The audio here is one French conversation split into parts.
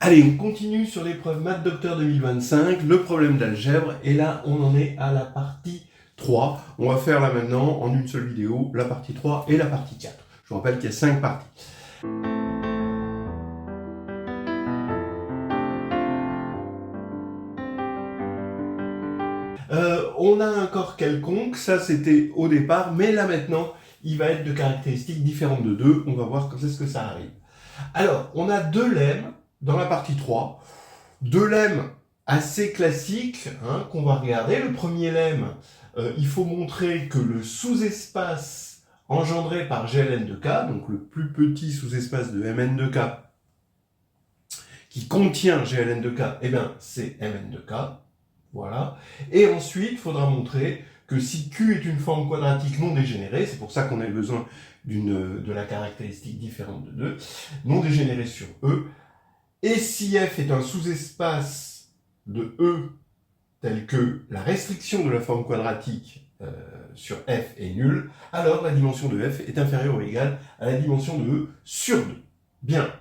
Allez, on continue sur l'épreuve Maths Docteur 2025, le problème d'algèbre, et là on en est à la partie 3. On va faire là maintenant, en une seule vidéo, la partie 3 et la partie 4. Je vous rappelle qu'il y a 5 parties. On a un corps quelconque, ça c'était au départ, mais là maintenant, il va être de caractéristiques différentes de 2. On va voir quand est-ce que ça arrive. Alors, on a deux lemmes dans la partie 3. Deux lemmes assez classiques qu'on va regarder. Le premier lemme, il faut montrer que le sous-espace engendré par GLN de K, donc le plus petit sous-espace de Mn de K, qui contient GLN de K, eh bien c'est Mn de K. Voilà. Et ensuite, il faudra montrer que si Q est une forme quadratique non dégénérée, c'est pour ça qu'on a besoin de la caractéristique différente de 2, non dégénérée sur E, et si F est un sous-espace de E tel que la restriction de la forme quadratique sur F est nulle, alors la dimension de F est inférieure ou égale à la dimension de E sur 2. Bien.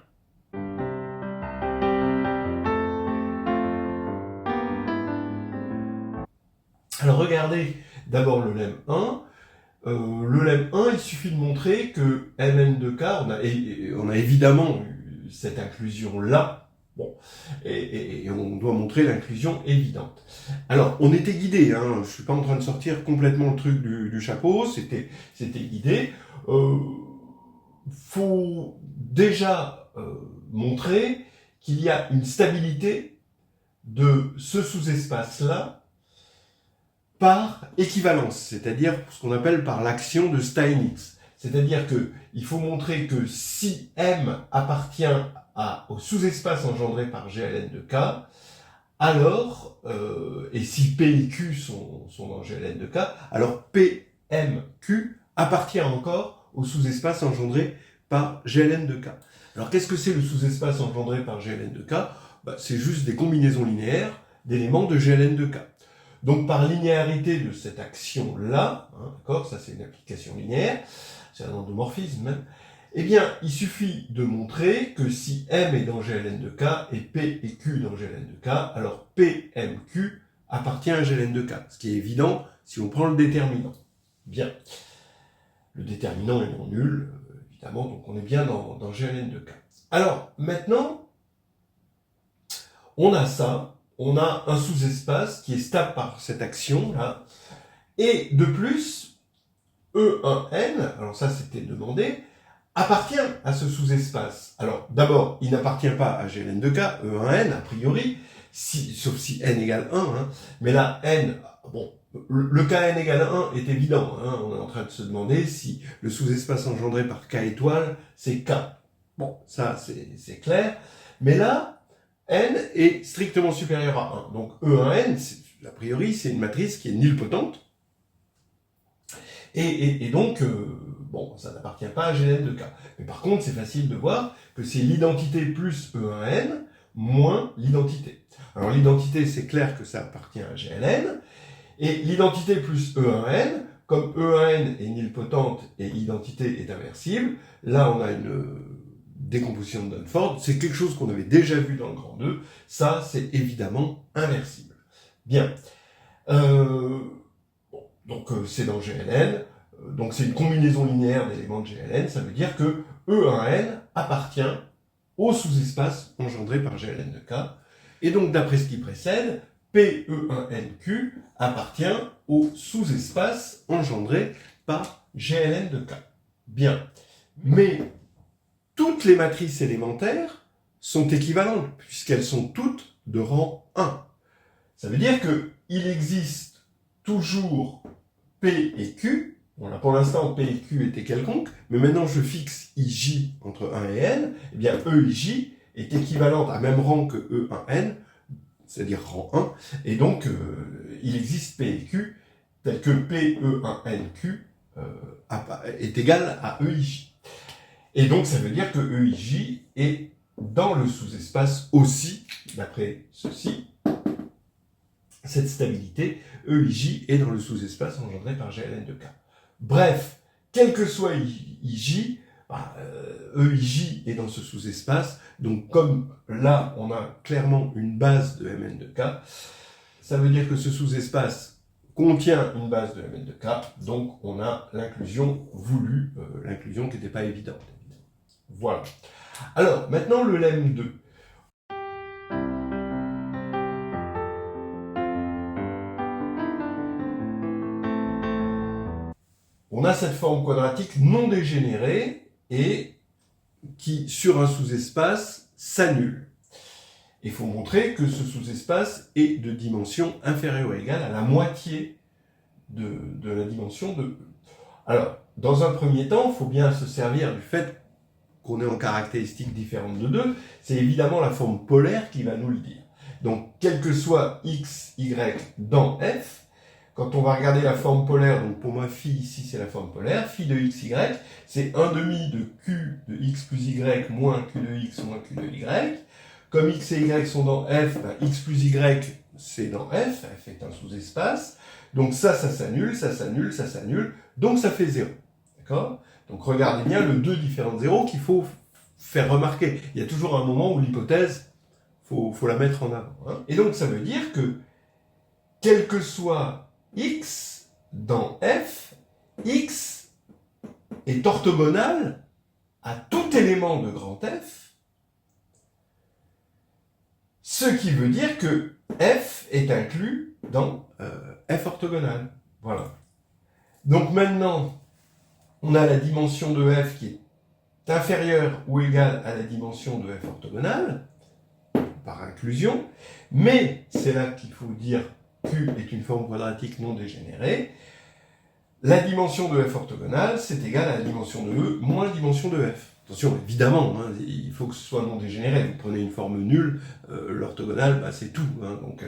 Alors regardez d'abord le lemme 1. Le lemme 1, il suffit de montrer que Mn de K, on a évidemment eu cette inclusion-là, bon, et on doit montrer l'inclusion évidente. Alors, on était guidé, je ne suis pas en train de sortir complètement le truc du chapeau, c'était guidé. Faut déjà montrer qu'il y a une stabilité de ce sous-espace-là par équivalence, c'est-à-dire ce qu'on appelle par l'action de Steinitz. C'est-à-dire qu'il faut montrer que si M appartient au sous-espace engendré par GLN de K, alors, et si P et Q sont dans GLN de K, alors PMQ appartient encore au sous-espace engendré par GLN de K. Alors qu'est-ce que c'est le sous-espace engendré par GLN de K? C'est juste des combinaisons linéaires d'éléments de GLN de K. Donc par linéarité de cette action-là, d'accord, ça c'est une application linéaire, c'est un endomorphisme même, eh bien il suffit de montrer que si M est dans GLN de K et P et Q dans GLN de K, alors PMQ appartient à GLN de K, ce qui est évident si on prend le déterminant. Bien. Le déterminant est non nul, évidemment, donc on est bien dans GLN de K. Alors maintenant, on a ça. On a un sous-espace qui est stable par cette action-là. Et de plus, E1n, alors ça c'était demandé, appartient à ce sous-espace. Alors d'abord, il n'appartient pas à GLN de K, E1n, a priori, sauf si n égale 1. Mais là, n, bon, le kn égale 1 est évident. On est en train de se demander si le sous-espace engendré par k étoile, c'est k. Bon, ça c'est clair. Mais là, n est strictement supérieur à 1. Donc E1n, a priori, c'est une matrice qui est nilpotente. Et donc, bon, ça n'appartient pas à GLN de K. Mais par contre, c'est facile de voir que c'est l'identité plus E1n moins l'identité. Alors l'identité, c'est clair que ça appartient à GLN. Et l'identité plus E1n, comme E1n est nilpotente et l'identité est inversible, là on a une décomposition de Dunford, c'est quelque chose qu'on avait déjà vu dans le grand 2, ça c'est évidemment inversible. Bien, donc c'est dans GLN, donc c'est une combinaison linéaire d'éléments de GLN, ça veut dire que E1n appartient au sous-espace engendré par GLN de K, et donc d'après ce qui précède, PE1NQ appartient au sous-espace engendré par GLN de K. Bien, mais toutes les matrices élémentaires sont équivalentes, puisqu'elles sont toutes de rang 1. Ça veut dire qu'il existe toujours P et Q. Bon, là, pour l'instant, P et Q étaient quelconques, mais maintenant je fixe IJ entre 1 et N. Eh bien, EIJ est équivalente à même rang que E1N, c'est-à-dire rang 1, et donc il existe P et Q tel que PE1NQ est égal à EIJ. Et donc, ça veut dire que EIJ est dans le sous-espace aussi, d'après ceci, cette stabilité, EIJ est dans le sous-espace engendré par GLN de K. Bref, quel que soit IJ, EIJ est dans ce sous-espace. Donc comme là, on a clairement une base de Mn de K, ça veut dire que ce sous-espace contient une base de Mn de K, donc on a l'inclusion voulue, l'inclusion qui n'était pas évidente. Voilà. Alors, maintenant le lemme 2. On a cette forme quadratique non dégénérée et qui, sur un sous-espace, s'annule. Il faut montrer que ce sous-espace est de dimension inférieure ou égale à la moitié de la dimension de E. Alors, dans un premier temps, il faut bien se servir du fait qu'on est en caractéristique différente de 2. C'est évidemment la forme polaire qui va nous le dire. Donc, quel que soit x, y dans f, quand on va regarder la forme polaire, donc pour moi phi ici c'est la forme polaire, phi de x, y, c'est 1 demi de q de x plus y moins q de x moins q de y. Comme x et y sont dans f, ben x plus y c'est dans f, f est un sous-espace. Donc ça s'annule, ça s'annule, ça s'annule, donc ça fait 0. D'accord? Donc regardez bien le 2 différent de 0 qu'il faut faire remarquer. Il y a toujours un moment où l'hypothèse, faut la mettre en avant. Hein. Et donc ça veut dire que, quel que soit x dans f, x est orthogonal à tout élément de grand F, ce qui veut dire que f est inclus dans f orthogonal. Voilà. Donc maintenant, on a la dimension de f qui est inférieure ou égale à la dimension de f orthogonale, par inclusion, mais c'est là qu'il faut dire Q est une forme quadratique non dégénérée. La dimension de f orthogonale, c'est égal à la dimension de E moins la dimension de f. Attention, évidemment, hein, il faut que ce soit non dégénéré. Vous prenez une forme nulle, l'orthogonale, bah, c'est tout. Hein, donc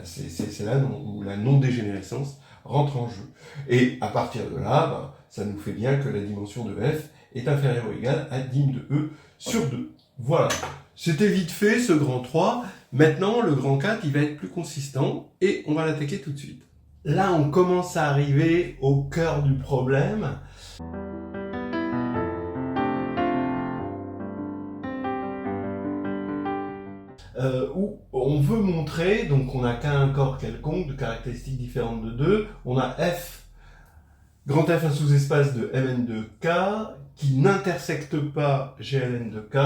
c'est là où la non-dégénérescence rentre en jeu. Et à partir de là, bah, ça nous fait bien que la dimension de f est inférieure ou égale à dim de E sur 2. Voilà. C'était vite fait, ce grand 3. Maintenant, le grand 4, il va être plus consistant et on va l'attaquer tout de suite. Là, on commence à arriver au cœur du problème. Où on veut montrer, donc on n'a qu'un corps quelconque de caractéristiques différentes de 2, on a f, grand F un sous-espace de Mn de K qui n'intersecte pas GLN de K,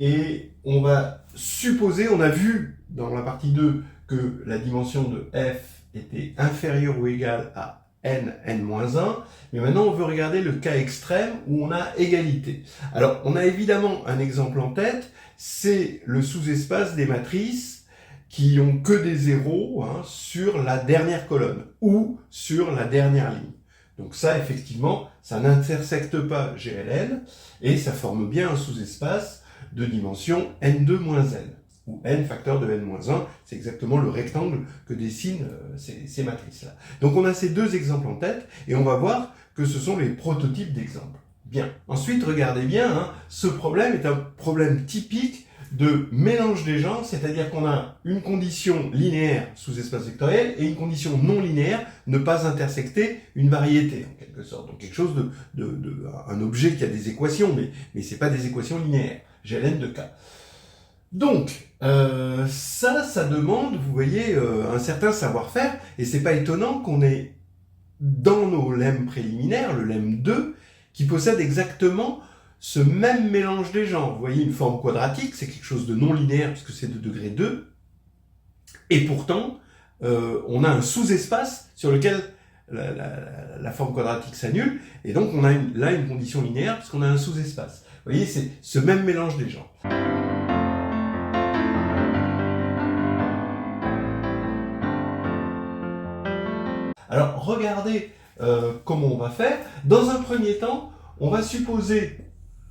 et on va supposer, on a vu dans la partie 2 que la dimension de f était inférieure ou égale à n-1, mais maintenant on veut regarder le cas extrême où on a égalité. Alors on a évidemment un exemple en tête, c'est le sous-espace des matrices qui ont que des zéros hein, sur la dernière colonne ou sur la dernière ligne. Donc ça, effectivement, ça n'intersecte pas GLN et ça forme bien un sous-espace de dimension n2-n, où n facteur de n-1, c'est exactement le rectangle que dessinent ces matrices-là. Donc on a ces deux exemples en tête, et on va voir que ce sont les prototypes d'exemples. Bien. Ensuite, regardez bien, hein, ce problème est un problème typique de mélange des genres, c'est-à-dire qu'on a une condition linéaire sous espace vectoriel et une condition non linéaire, ne pas intersecter une variété, en quelque sorte. Donc quelque chose un objet qui a des équations, mais c'est pas des équations linéaires. GLN de K. Donc, ça demande, vous voyez, un certain savoir-faire, et c'est pas étonnant qu'on ait dans nos lemmes préliminaires, le lemme 2, qui possède exactement ce même mélange des genres. Vous voyez, une forme quadratique, c'est quelque chose de non linéaire, puisque c'est de degré 2, et pourtant, on a un sous-espace sur lequel la forme quadratique s'annule, et donc on a là une condition linéaire, puisqu'on a un sous-espace. Vous voyez, c'est ce même mélange des genres. Alors, regardez comment on va faire. Dans un premier temps, on va supposer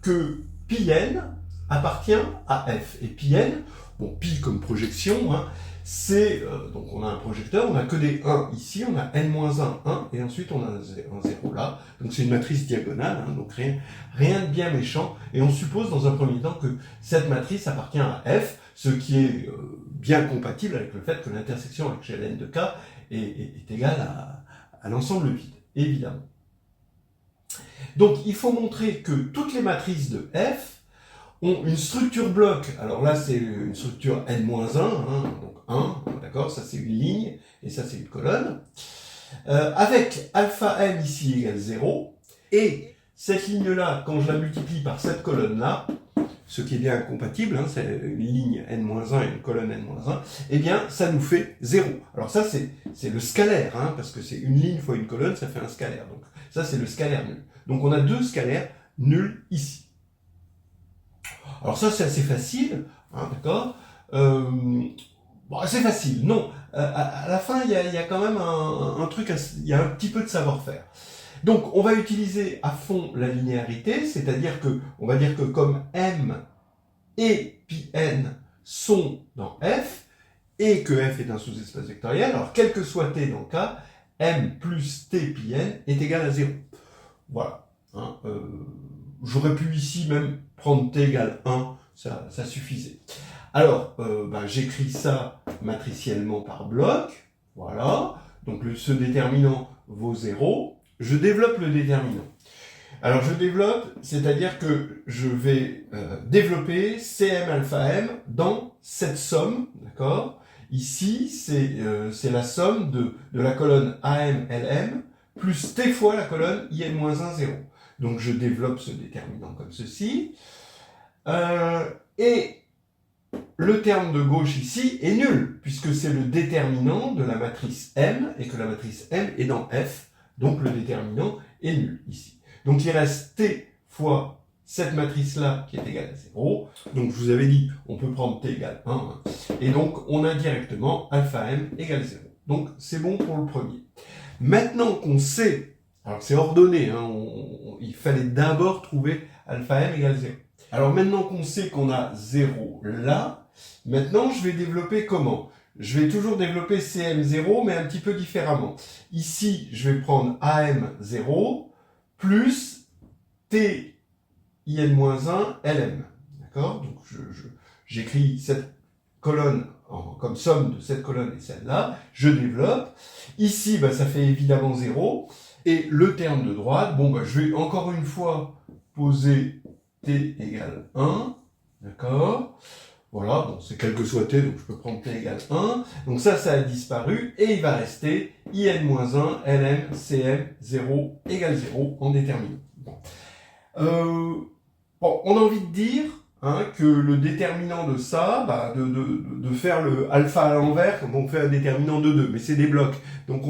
que πn appartient à f. Et πn, bon, pi comme projection, hein, c'est, donc on a un projecteur, on n'a que des 1 ici, on a n-1, 1, et ensuite on a un 0 là. Donc c'est une matrice diagonale, hein, donc rien de bien méchant. Et on suppose dans un premier temps que cette matrice appartient à f, ce qui est bien compatible avec le fait que l'intersection avec GLN de K est égale à l'ensemble vide, évidemment. Donc il faut montrer que toutes les matrices de F ont une structure bloc. Alors là, c'est une structure n-1, hein, donc 1, d'accord, ça c'est une ligne, et ça c'est une colonne, avec alpha m ici égale 0, et cette ligne-là, quand je la multiplie par cette colonne-là, ce qui est bien incompatible, hein, c'est une ligne n-1 et une colonne n-1, eh bien, ça nous fait 0. Alors ça, c'est le scalaire, hein, parce que c'est une ligne fois une colonne, ça fait un scalaire. Donc ça, c'est le scalaire nul. Donc on a deux scalaires nuls ici. Alors ça, c'est assez facile, hein, d'accord, bon, c'est facile, non. À la fin, il y a quand même un truc, il y a un petit peu de savoir-faire. Donc, on va utiliser à fond la linéarité, c'est-à-dire que, on va dire que comme M et pi n sont dans F, et que F est un sous-espace vectoriel, alors quel que soit T dans le cas, M plus T pi n est égal à 0. Voilà. Hein, j'aurais pu ici même prendre T égale 1, ça suffisait. Alors, j'écris ça matriciellement par bloc, voilà, donc ce déterminant vaut 0, je développe le déterminant. Alors je développe, c'est-à-dire que je vais développer Cm alpha m dans cette somme, d'accord? Ici, c'est la somme de la colonne AM LM plus T fois la colonne IN-1, 0. Donc je développe ce déterminant comme ceci. Et le terme de gauche ici est nul, puisque c'est le déterminant de la matrice M, et que la matrice M est dans F, donc le déterminant est nul ici. Donc il reste T fois cette matrice-là qui est égale à 0. Donc je vous avais dit, on peut prendre T égale 1, hein, et donc on a directement alpha M égale 0. Donc c'est bon pour le premier. Maintenant qu'on sait, alors c'est ordonné, hein, il fallait d'abord trouver alpha M égale 0. Alors maintenant qu'on sait qu'on a 0 là, maintenant je vais développer comment? Je vais toujours développer CM0, mais un petit peu différemment. Ici, je vais prendre AM0 plus TIN-1 LM. D'accord? Donc j'écris cette colonne comme somme de cette colonne et celle-là. Je développe. Ici, ça fait évidemment 0. Et le terme de droite, je vais encore une fois poser T égale 1, d'accord? Voilà, bon, c'est quel que soit T, donc je peux prendre T égale 1. Donc ça a disparu, et il va rester IN-1, LM, CM, 0 égale 0 en déterminant. Bon, on a envie de dire que le déterminant de ça, de faire le alpha à l'envers, comme on fait un déterminant de 2, mais c'est des blocs. Donc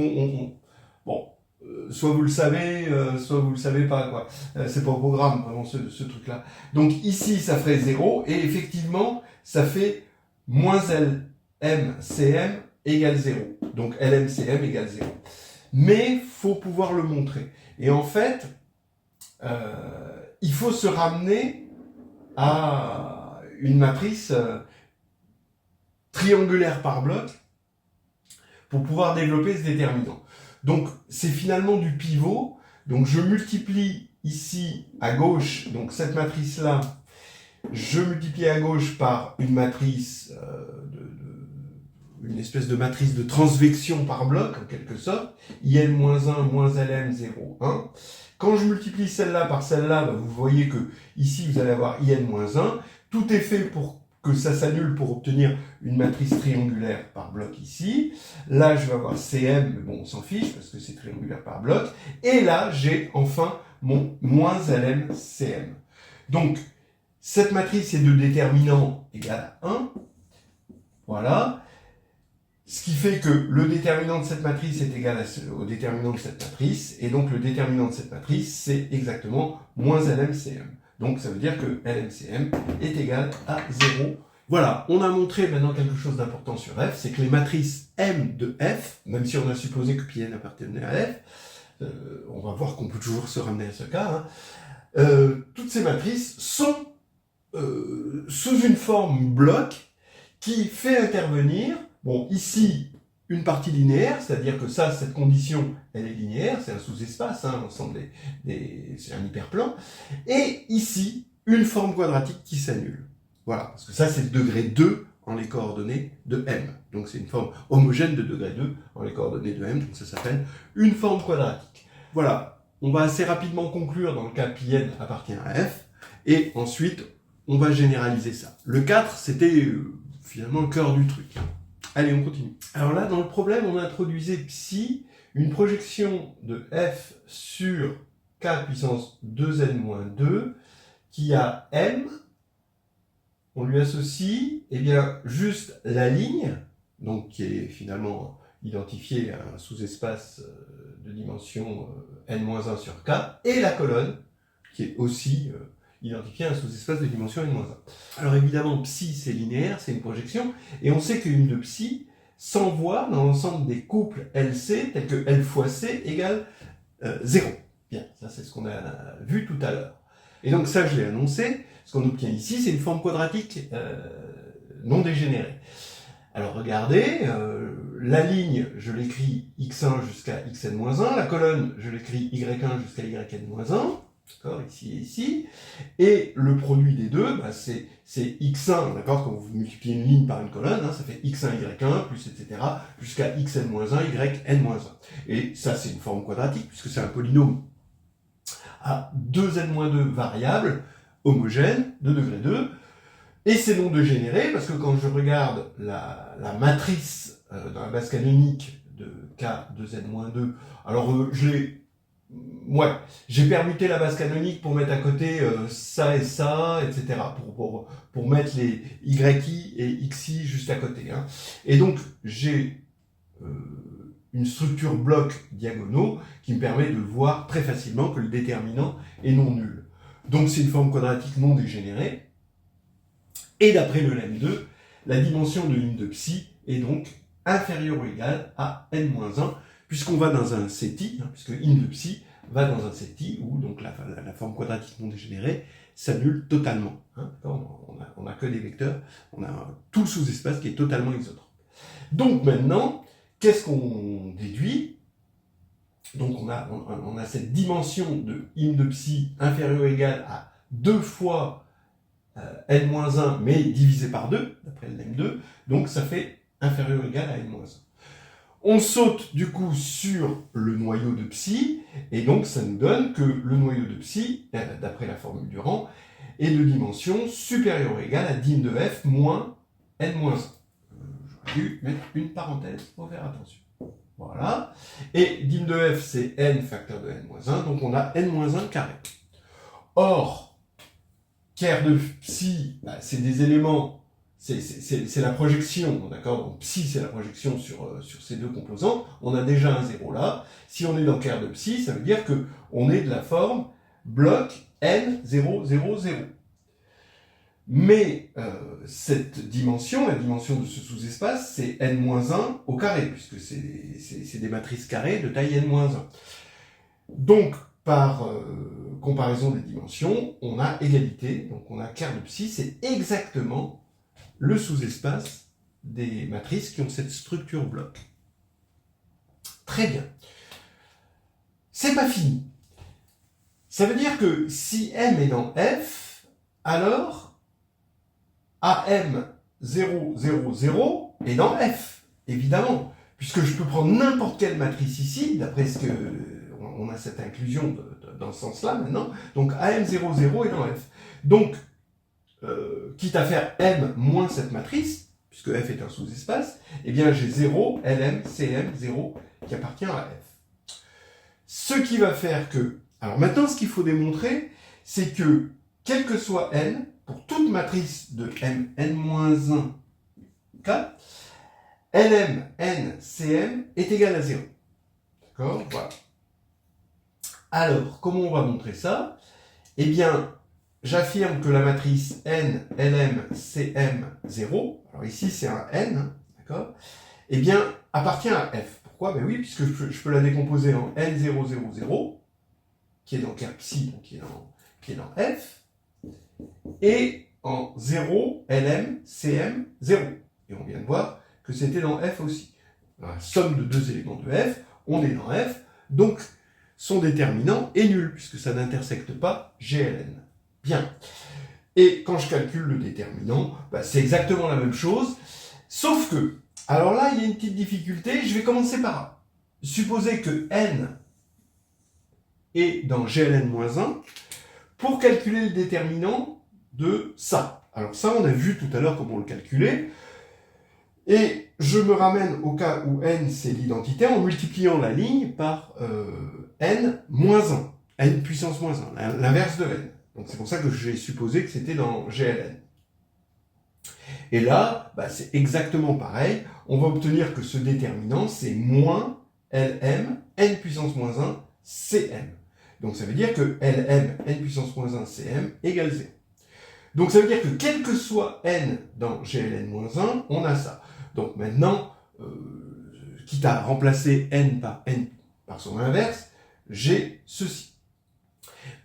soit vous le savez, soit vous le savez pas, quoi. C'est pas au programme, vraiment, ce truc-là. Donc ici, ça ferait 0, et effectivement, ça fait moins LMCM égale 0. Donc LMCM égale 0. Mais faut pouvoir le montrer. Et en fait, il faut se ramener à une matrice triangulaire par bloc pour pouvoir développer ce déterminant. Donc, c'est finalement du pivot. Donc, je multiplie ici à gauche, donc cette matrice-là, je multiplie à gauche par une matrice, une espèce de matrice de transvection par bloc, en quelque sorte, IN-1 moins LM 0, 1. Quand je multiplie celle-là par celle-là, vous voyez que ici, vous allez avoir IN-1. Tout est fait pour que ça s'annule pour obtenir une matrice triangulaire par bloc ici. Là, je vais avoir CM, mais bon, on s'en fiche parce que c'est triangulaire par bloc. Et là, j'ai enfin mon moins LM-CM. Donc, cette matrice est de déterminant égal à 1. Voilà. Ce qui fait que le déterminant de cette matrice est égal au déterminant de cette matrice. Et donc, le déterminant de cette matrice, c'est exactement moins LM-CM. Donc, ça veut dire que LMCM est égal à 0. Voilà, on a montré maintenant quelque chose d'important sur F, c'est que les matrices M de F, même si on a supposé que Pn appartenait à F, on va voir qu'on peut toujours se ramener à ce cas, toutes ces matrices sont sous une forme bloc qui fait intervenir, ici, une partie linéaire, c'est-à-dire que cette condition, elle est linéaire, c'est un sous-espace, l'ensemble c'est un hyperplan, et ici, une forme quadratique qui s'annule. Voilà, parce que ça, c'est le degré 2 en les coordonnées de M. Donc c'est une forme homogène de degré 2 en les coordonnées de M, donc ça s'appelle une forme quadratique. Voilà, on va assez rapidement conclure dans le cas Pn appartient à F, et ensuite, on va généraliser ça. Le 4, c'était finalement le cœur du truc. Allez, on continue. Alors là, dans le problème, on introduisait psi, une projection de F sur K puissance 2n-2, qui a M, on lui associe, eh bien, juste la ligne, donc qui est finalement identifiée à un sous-espace de dimension n-1 sur K, et la colonne, qui est aussi identifiée à un sous-espace de dimension n-1. Alors évidemment, psi, c'est linéaire, c'est une projection, et on sait qu'une de psi s'envoie dans l'ensemble des couples LC, tels que L fois C égale 0. Bien, ça c'est ce qu'on a vu tout à l'heure. Et donc ça, je l'ai annoncé. Ce qu'on obtient ici, c'est une forme quadratique non dégénérée. Alors regardez, la ligne, je l'écris x1 jusqu'à xn-1, la colonne, je l'écris y1 jusqu'à yn-1, d'accord, ici et ici, et le produit des deux, bah, c'est x1, d'accord, quand vous multipliez une ligne par une colonne, hein, ça fait x1, y1, plus etc., jusqu'à xn-1, yn-1. Et ça, c'est une forme quadratique, puisque c'est un polynôme à 2n-2 variables, homogènes, de degré 2, et c'est non dégénéré, parce que quand je regarde la matrice dans la base canonique de K2n-2, alors j'ai permuté la base canonique pour mettre à côté ça et ça, etc., pour mettre les YI et XI juste à côté. Hein. Et donc, j'ai une structure bloc diagonaux qui me permet de voir très facilement que le déterminant est non nul. Donc c'est une forme quadratique non dégénérée. Et d'après le lemme2, la dimension de l'une de psi est donc inférieure ou égale à n-1, puisqu'on va dans un CETI, hein, puisque in de psi va dans un CETI, où donc la forme quadratique non dégénérée s'annule totalement. Hein, on n'a que des vecteurs, on a tout le sous-espace qui est totalement isotrope. Donc maintenant, qu'est-ce qu'on déduit? Donc on a cette dimension de in de psi inférieure ou égale à 2 fois n-1, mais divisé par 2, d'après le lemme2, donc ça fait inférieur ou égal à n-1. On saute du coup sur le noyau de psi, et donc ça nous donne que le noyau de psi, d'après la formule du rang, est de dimension supérieure ou égale à din de f moins n-1. J'aurais dû mettre une parenthèse pour faire attention. Voilà. Et din de f, c'est n facteur de n-1, donc on a n-1 carré. Or, ker de psi, bah, c'est des éléments, c'est la projection, d'accord? Donc psi, c'est la projection sur ces deux composants. On a déjà un 0 là. Si on est dans ker de psi, ça veut dire que on est de la forme bloc n 0, 0, 0. Mais cette dimension, la dimension de ce sous-espace, c'est n-1 au carré, puisque c'est des matrices carrées de taille n-1. Donc, par comparaison des dimensions, on a égalité, donc on a ker de psi, c'est exactement le sous-espace des matrices qui ont cette structure bloc. Très bien. C'est pas fini. Ça veut dire que si M est dans F, alors AM 0, 0, 0 est dans F, évidemment, puisque je peux prendre n'importe quelle matrice ici, d'après ce que on a cette inclusion dans ce sens-là maintenant, donc AM00 est dans F. Donc, quitte à faire M moins cette matrice, puisque F est un sous-espace, eh bien j'ai 0, LM, CM, 0, qui appartient à F. Ce qui va faire que... Alors maintenant, ce qu'il faut démontrer, c'est que, quel que soit N, pour toute matrice de M, N-1, K, LM, N, CM est égal à 0. D'accord? Voilà. Alors, comment on va montrer ça? Eh bien, j'affirme que la matrice N, LM, CM, 0, alors ici c'est un N, d'accord? Eh bien, appartient à F. Pourquoi? Ben oui, puisque je peux la décomposer en N0, 0, 0, qui est dans ker psi, donc qui est dans F, et en 0, LM, CM, 0. Et on vient de voir que c'était dans F aussi. La somme de deux éléments de F, on est dans F, donc son déterminant est nul, puisque ça n'intersecte pas GLN. Bien. Et quand je calcule le déterminant, bah, c'est exactement la même chose, sauf que, alors là, il y a une petite difficulté, je vais commencer par supposer que N est dans GLN-1 pour calculer le déterminant de ça. Alors ça, on a vu tout à l'heure comment le calculer. Et je me ramène au cas où n, c'est l'identité, en multipliant la ligne par n-1, n puissance moins 1, l'inverse de n. Donc c'est pour ça que j'ai supposé que c'était dans GLN. Et là, c'est exactement pareil. On va obtenir que ce déterminant, c'est moins Lm, n puissance moins 1, Cm. Donc ça veut dire que Lm, n puissance moins 1, Cm égale 0. Donc ça veut dire que quel que soit n dans GLN-1, on a ça. Donc maintenant, quitte à remplacer n par son inverse, j'ai ceci.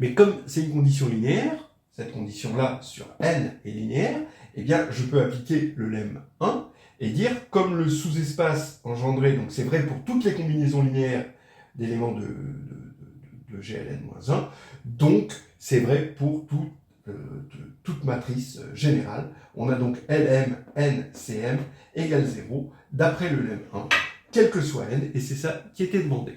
Mais comme c'est une condition linéaire, cette condition-là sur n est linéaire, eh bien je peux appliquer le lemme 1 et dire, comme le sous-espace engendré, donc c'est vrai pour toutes les combinaisons linéaires d'éléments de GLN-1, donc c'est vrai pour toute matrice générale. On a donc Lm, n, Cm égale 0, d'après le lemme 1, quel que soit n, et c'est ça qui était demandé.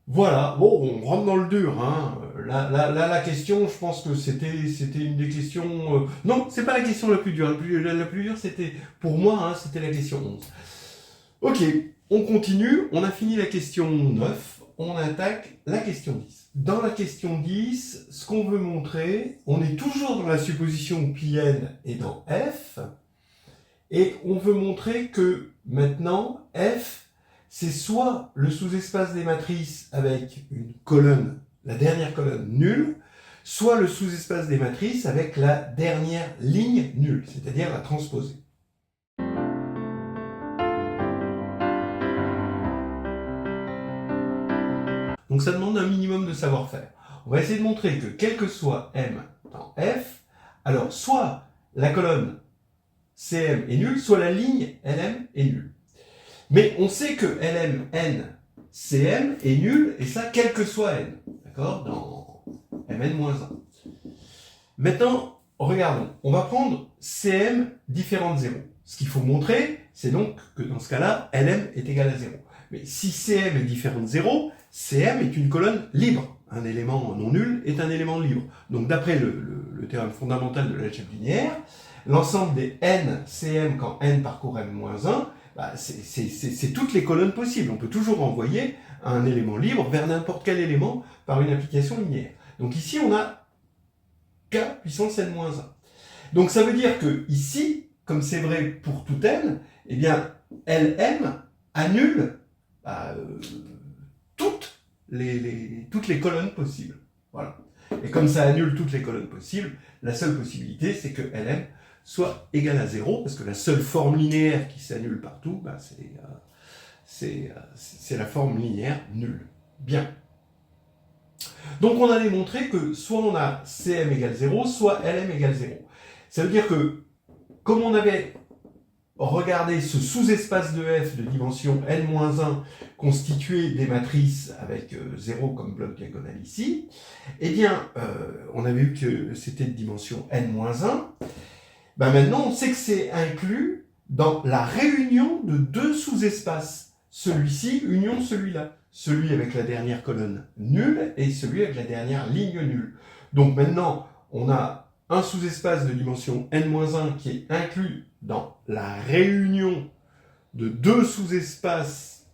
Voilà, bon, on rentre dans le dur, hein. Là, la question, je pense que c'était une des questions... Non, c'est pas la question la plus dure. La plus dure, c'était, pour moi, hein, c'était la question 11. Ok, on continue. On a fini la question 9. On attaque la question 10. Dans la question 10, ce qu'on veut montrer, on est toujours dans la supposition où Pn est dans F, et on veut montrer que maintenant, F, c'est soit le sous-espace des matrices avec une colonne, la dernière colonne nulle, soit le sous-espace des matrices avec la dernière ligne nulle, c'est-à-dire la transposée. Donc ça demande un minimum de savoir-faire. On va essayer de montrer que quel que soit M dans F, alors soit la colonne Cm est nulle, soit la ligne Lm est nulle. Mais on sait que Lm, n, Cm est nul, et ça, quel que soit n. D'accord? Dans Mn-1. Maintenant, regardons. On va prendre Cm différent de 0. Ce qu'il faut montrer, c'est donc que dans ce cas-là, Lm est égal à 0. Mais si Cm est différent de 0, Cm est une colonne libre. Un élément non nul est un élément libre. Donc d'après le théorème fondamental de l'algèbre linéaire, l'ensemble des n Cm quand n parcourt M-1, c'est toutes les colonnes possibles. On peut toujours envoyer un élément libre vers n'importe quel élément par une application linéaire. Donc ici, on a k puissance n-1. Donc ça veut dire que ici, comme c'est vrai pour tout n, eh bien, Lm annule toutes les colonnes possibles. Voilà. Et comme ça annule toutes les colonnes possibles, la seule possibilité, c'est que Lm soit égal à 0, parce que la seule forme linéaire qui s'annule partout, c'est la forme linéaire nulle. Bien. Donc on a démontré que soit on a Cm égale 0, soit Lm égale 0. Ça veut dire que, comme on avait regardé ce sous-espace de F de dimension n-1 constitué des matrices avec 0 comme bloc diagonal ici, eh bien, on avait vu que c'était de dimension n-1, maintenant, on sait que c'est inclus dans la réunion de deux sous-espaces. Celui-ci, union celui-là. Celui avec la dernière colonne nulle et celui avec la dernière ligne nulle. Donc maintenant, on a un sous-espace de dimension n-1 qui est inclus dans la réunion de deux sous-espaces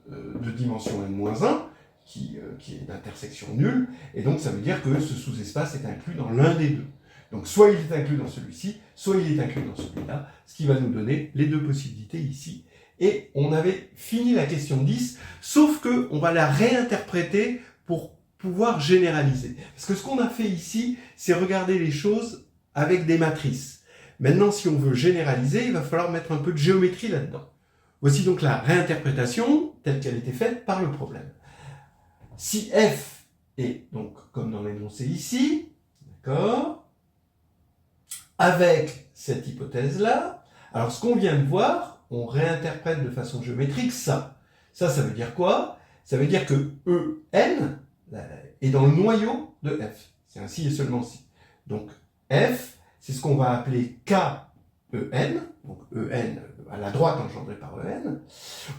de dimension n-1 qui est d'intersection nulle. Et donc, ça veut dire que ce sous-espace est inclus dans l'un des deux. Donc soit il est inclus dans celui-ci, soit il est inclus dans celui-là, ce qui va nous donner les deux possibilités ici. Et on avait fini la question 10, sauf que on va la réinterpréter pour pouvoir généraliser. Parce que ce qu'on a fait ici, c'est regarder les choses avec des matrices. Maintenant, si on veut généraliser, il va falloir mettre un peu de géométrie là-dedans. Voici donc la réinterprétation telle qu'elle était faite par le problème. Si f est donc comme dans l'énoncé ici, d'accord, avec cette hypothèse-là, alors ce qu'on vient de voir, on réinterprète de façon géométrique ça. Ça veut dire quoi? Ça veut dire que En est dans le noyau de F. C'est ainsi et seulement si. Donc F, c'est ce qu'on va appeler KEN, donc En à la droite engendrée par En,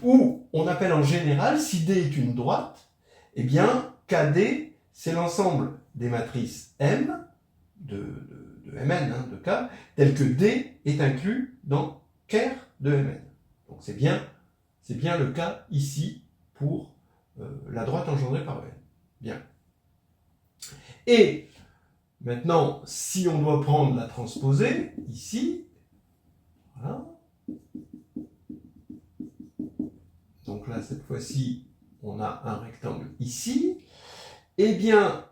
ou on appelle en général, si D est une droite, eh bien, KD, c'est l'ensemble des matrices M, de Mn, hein, de K, tel que D est inclus dans ker de Mn. Donc c'est bien le cas ici pour la droite engendrée par En. Bien. Et maintenant, si on doit prendre la transposée, ici, voilà. Donc là, cette fois-ci, on a un rectangle ici. Eh bien,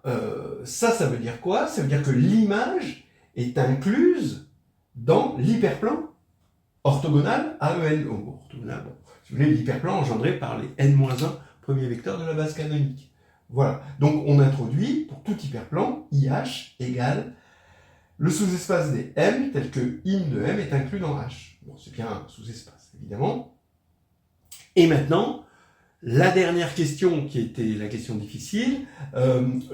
ça veut dire quoi? Ça veut dire que l'image est incluse dans l'hyperplan orthogonal à En. Orthogonal, bon, si vous voulez, l'hyperplan engendré par les n-1 premiers vecteurs de la base canonique. Voilà. Donc, on introduit, pour tout hyperplan, IH égale le sous-espace des M, tel que im de M est inclus dans H. Bon, c'est bien un sous-espace, évidemment. Et maintenant, la dernière question, qui était la question difficile,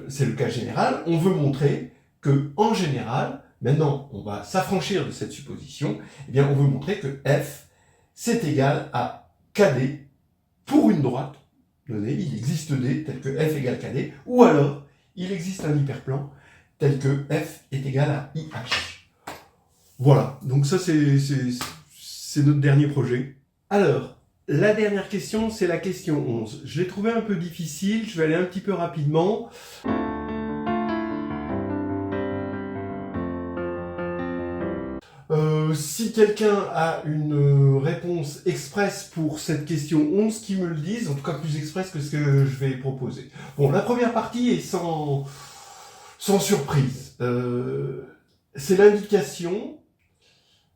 c'est le cas général. On veut montrer que, en général, maintenant, on va s'affranchir de cette supposition, eh bien, on veut montrer que F, c'est égal à KD pour une droite donnée. Il existe D tel que F égale KD, ou alors, il existe un hyperplan tel que F est égal à IH. Voilà, donc ça, c'est notre dernier projet. Alors, la dernière question, c'est la question 11. Je l'ai trouvée un peu difficile, je vais aller un petit peu rapidement. Si quelqu'un a une réponse express pour cette question 11, qu'il me le dise, en tout cas plus express que ce que je vais proposer. Bon, la première partie est sans surprise. C'est l'indication.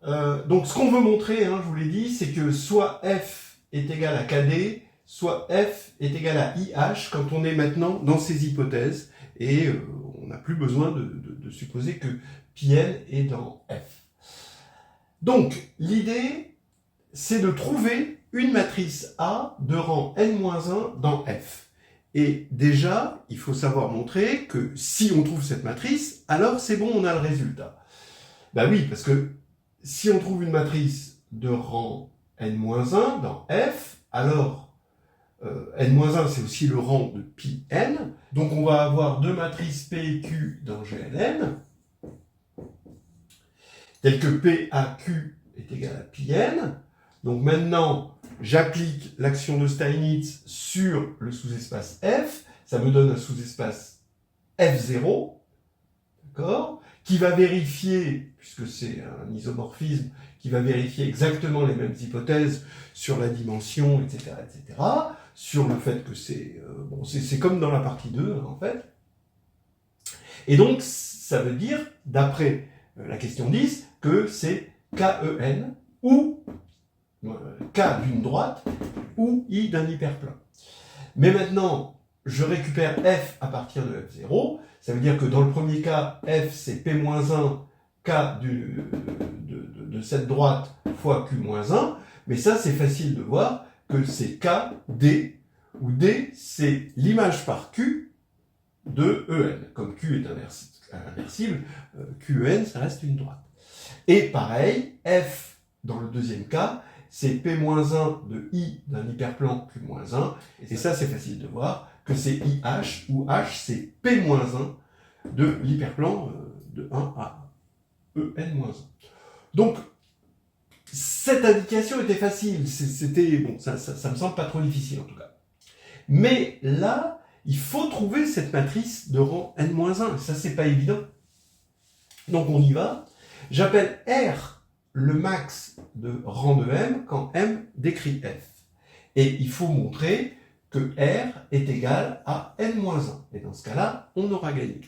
Donc ce qu'on veut montrer, hein, je vous l'ai dit, c'est que soit F est égal à KD, soit F est égal à IH quand on est maintenant dans ces hypothèses, et on n'a plus besoin de supposer que Pn est dans F. Donc, l'idée, c'est de trouver une matrice A de rang n-1 dans F. Et déjà, il faut savoir montrer que si on trouve cette matrice, alors c'est bon, on a le résultat. Ben oui, parce que si on trouve une matrice de rang n-1 dans F, alors n-1 c'est aussi le rang de Pn, donc on va avoir deux matrices P et Q dans GNN, tel que PAQ est égal à Pn. Donc maintenant, j'applique l'action de Steinitz sur le sous-espace F, ça me donne un sous-espace F0, d'accord, qui va vérifier, puisque c'est un isomorphisme, qui va vérifier exactement les mêmes hypothèses sur la dimension, etc., sur le fait que c'est bon, c'est comme dans la partie 2, hein, en fait. Et donc, ça veut dire, d'après la question 10, que c'est KEN, ou K d'une droite, ou I d'un hyperplan. Mais maintenant, je récupère F à partir de F0, ça veut dire que dans le premier cas, F c'est P-1 K de cette droite fois Q-1, mais ça c'est facile de voir que c'est K, D, où D c'est l'image par Q de En. Comme Q est inversible, QEN ça reste une droite. Et pareil, F dans le deuxième cas, c'est P-1 de I d'un hyperplan Q-1, et ça c'est facile de voir que c'est IH, où H c'est P-1 de l'hyperplan de 1 à En-1. Donc, cette indication était facile, c'était bon, ça me semble pas trop difficile en tout cas. Mais là, il faut trouver cette matrice de rang n-1, et ça c'est pas évident. Donc on y va. J'appelle R le max de rang de M quand M décrit F. Et il faut montrer que R est égal à n-1. Et dans ce cas-là, on aura gagné.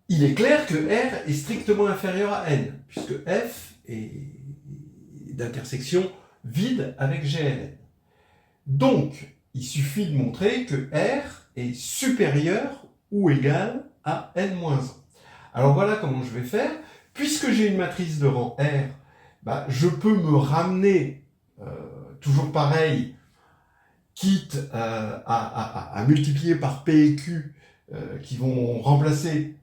Il est clair que R est strictement inférieur à N, puisque F est d'intersection vide avec GLN. Donc, il suffit de montrer que R est supérieur ou égal à n-1. Alors voilà comment je vais faire. Puisque j'ai une matrice de rang R, bah, je peux me ramener, toujours pareil, quitte à multiplier par P et Q, qui vont remplacer,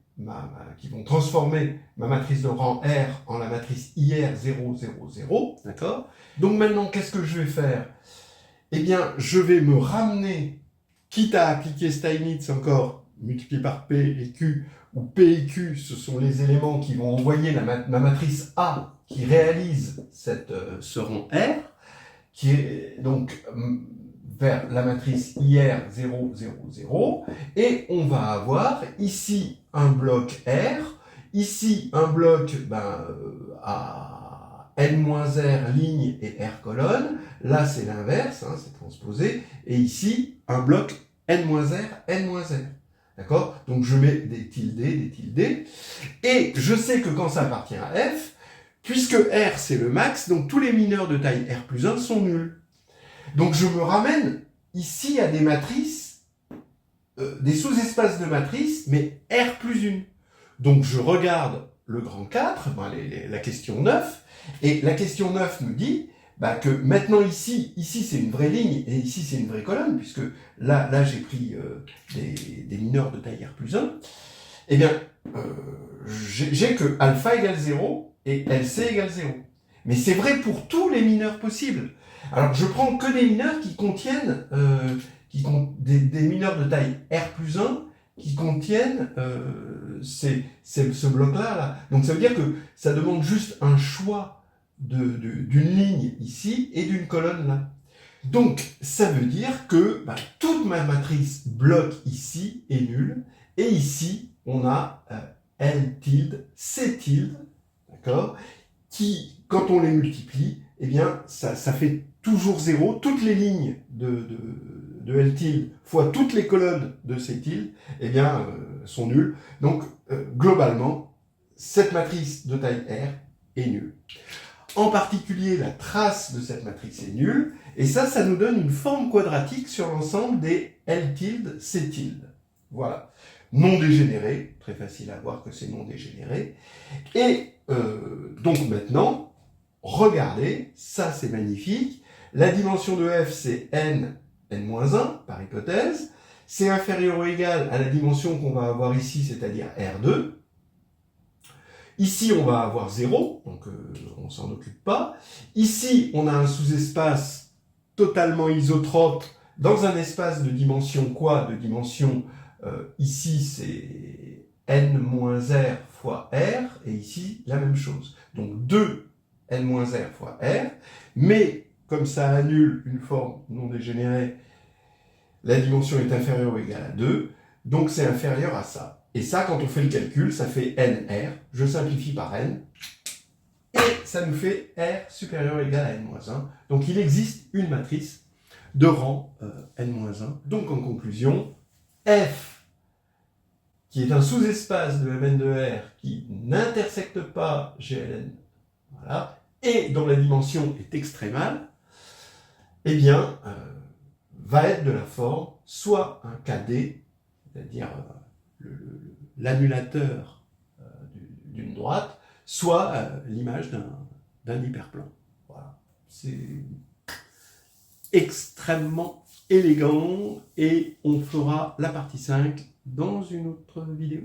qui vont transformer ma matrice de rang R en la matrice IR 0, 0, 0, d'accord? Donc maintenant, qu'est-ce que je vais faire? Eh bien, je vais me ramener quitte à appliquer Steinitz encore, multiplié par P et Q, où P et Q, ce sont les éléments qui vont envoyer ma matrice A qui réalise ce rang R, qui est donc vers la matrice IR 0, 0, 0, et on va avoir ici un bloc R, ici un bloc à n-r ligne et R colonne, là c'est l'inverse, hein, c'est transposé, et ici un bloc n-r, n-r. D'accord? Donc je mets des tildes, et je sais que quand ça appartient à F, puisque R c'est le max, donc tous les mineurs de taille R plus 1 sont nuls. Donc je me ramène ici à des matrices, des sous-espaces de matrices, mais R plus 1. Donc je regarde le grand 4, la question 9, et la question 9 nous dit que maintenant ici c'est une vraie ligne, et ici c'est une vraie colonne, puisque là j'ai pris des mineurs de taille R plus 1, eh bien, j'ai que alpha égale 0 et LC égale 0. Mais c'est vrai pour tous les mineurs possibles. Alors, je prends que des mineurs qui contiennent des mineurs de taille R plus 1 qui contiennent ce bloc-là. Là. Donc, ça veut dire que ça demande juste un choix d'une ligne ici et d'une colonne là. Donc, ça veut dire que toute ma matrice bloc ici est nulle. Et ici, on a L tilde, C tilde, d'accord, qui, quand on les multiplie, eh bien, ça fait toujours 0. Toutes les lignes de L tilde fois toutes les colonnes de C tilde, eh bien, sont nulles. Donc, globalement, cette matrice de taille R est nulle. En particulier, la trace de cette matrice est nulle, et ça nous donne une forme quadratique sur l'ensemble des L tilde, C tilde. Voilà. Non dégénéré, très facile à voir que c'est non dégénéré. Et donc maintenant, regardez, ça c'est magnifique. La dimension de F c'est n, n-1 par hypothèse. C'est inférieur ou égal à la dimension qu'on va avoir ici, c'est-à-dire R2. Ici, on va avoir 0, donc on s'en occupe pas. Ici, on a un sous-espace totalement isotrope dans un espace de dimension quoi? De dimension, ici, c'est n-r fois R, et ici, la même chose. Donc 2 n-r fois R, mais comme ça annule une forme non dégénérée, la dimension est inférieure ou égale à 2, donc c'est inférieur à ça. Et ça, quand on fait le calcul, ça fait NR, je simplifie par N, et ça nous fait R supérieur ou égal à N-1. Donc il existe une matrice de rang N-1. Donc en conclusion, F, qui est un sous-espace de Mn de R qui n'intersecte pas GLN, voilà, et dont la dimension est extrémale, eh bien, va être de la forme soit un KD, c'est-à-dire l'annulateur d'une droite, soit l'image d'un hyperplan. Voilà. C'est extrêmement élégant et on fera la partie 5 dans une autre vidéo.